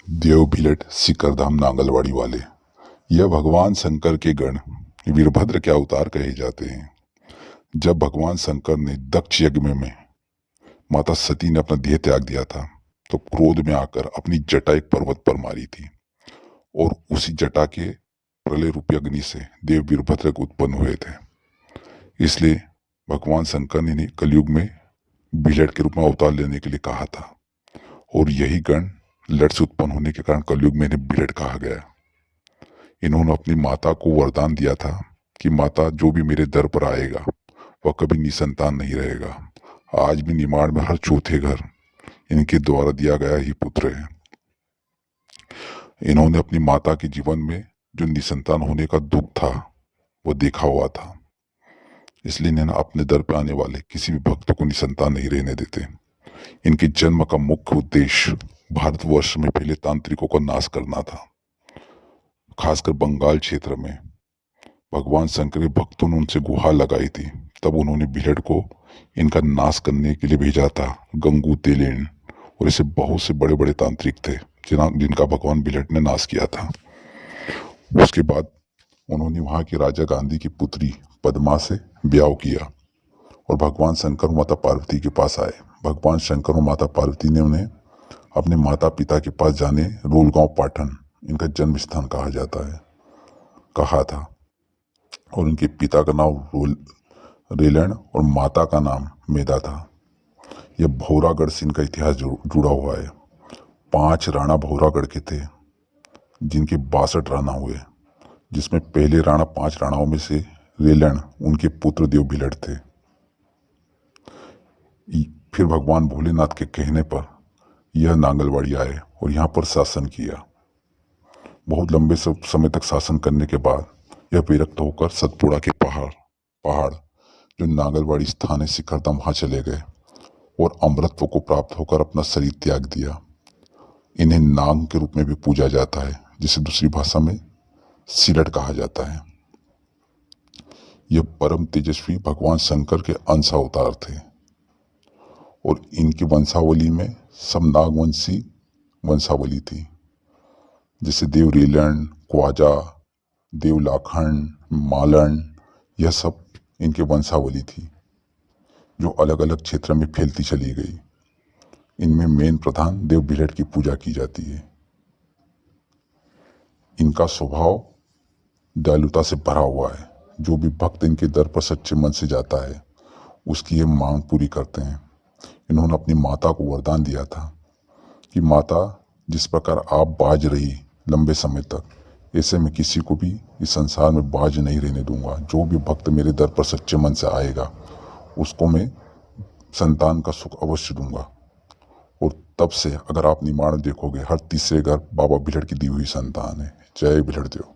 देव भिलट सिकरधाम नांगलवाड़ी वाले। यह भगवान शंकर के गण वीरभद्र के अवतार कहे जाते हैं। जब भगवान शंकर ने दक्ष यज्ञ में माता सती ने अपना देह त्याग दिया था तो क्रोध में आकर अपनी जटा एक पर्वत पर मारी थी और उसी जटा के प्रलय रूपी अग्नि से देव वीरभद्र उत्पन्न हुए थे। इसलिए भगवान शंकर ने इन्हें कलयुग में भिलट के रूप में अवतार लेने के लिए कहा था और यही गण लट से उत्पन्न होने के कारण कलयुग में इन्हें भिलट कहा गया। इन्होंने अपनी माता को वरदान दिया था कि माता जो भी मेरे दर पर आएगा वह कभी निसंतान नहीं रहेगा। आज भी निमाड़ में हर चौथे घर इनके द्वारा दिया गया ही पुत्र है। इन्होंने अपनी माता के जीवन में जो निसंतान होने का दुख था वो देखा हुआ था, इसलिए इन्हें अपने दर पर आने वाले किसी भी भक्त को निसंतान नहीं रहने देते। इनके जन्म का मुख्य उद्देश्य भारतवर्ष में फैले तांत्रिकों का नाश करना था। खासकर बंगाल क्षेत्र में भगवान शंकर के भक्तों ने उनसे गुहार लगाई थी, तब उन्होंने भिलट को इनका नाश करने के लिए भेजा था। गंगू तेलेन और ऐसे बहुत से बड़े बड़े तांत्रिक थे जिनका भगवान भिलट ने नाश किया था। उसके बाद उन्होंने वहाँ के राजा गांधी की पुत्री पद्मा से ब्याह किया और भगवान शंकर और माता पार्वती के पास आए। भगवान शंकर और माता पार्वती ने उन्हें अपने माता पिता के पास जाने रोलगांव पाटन, इनका जन्म स्थान कहा जाता है, कहा था और उनके पिता का नाम रेलन और माता का नाम मेदा था। यह भौरागढ़ से इनका इतिहास जुड़ा हुआ है। 5 राणा भौरागढ़ के थे जिनके 62 राणा हुए, जिसमें पहले राणा 5 राणाओं में से रेलन उनके पुत्र देव भिलट थे। फिर भगवान भोलेनाथ के कहने पर यह नांगलवाड़ी आए और यहाँ पर शासन किया। बहुत लंबे समय तक शासन करने के बाद यह विरक्त होकर सतपुड़ा के पहाड़ जो नांगलवाड़ी स्थान है शिखरधाम, वहाँ चले गए और अमृतत्व को प्राप्त होकर अपना शरीर त्याग दिया। इन्हें नाग के रूप में भी पूजा जाता है, जिसे दूसरी भाषा में सिरट कहा जाता है। यह परम तेजस्वी भगवान शंकर के अंश अवतार थे और इनकी वंशावली में सब नागवंशी वंशावली थी, जैसे देव रेलन, ख्वाजा, देव लाखन, मालन, यह सब इनके वंशावली थी जो अलग अलग क्षेत्र में फैलती चली गई। इनमें मेन प्रधान देव भिलट की पूजा की जाती है। इनका स्वभाव दयालुता से भरा हुआ है। जो भी भक्त इनके दर पर सच्चे मन से जाता है उसकी ये मांग पूरी करते हैं। इन्होंने अपनी माता को वरदान दिया था कि माता, जिस प्रकार आप बाज रही लंबे समय तक, ऐसे मैं किसी को भी इस संसार में बाज नहीं रहने दूंगा। जो भी भक्त मेरे दर पर सच्चे मन से आएगा उसको मैं संतान का सुख अवश्य दूंगा। और तब से अगर आप निमाड़ देखोगे हर तीसरे घर बाबा भिलट की दी हुई संतान है। जय भिलट देव।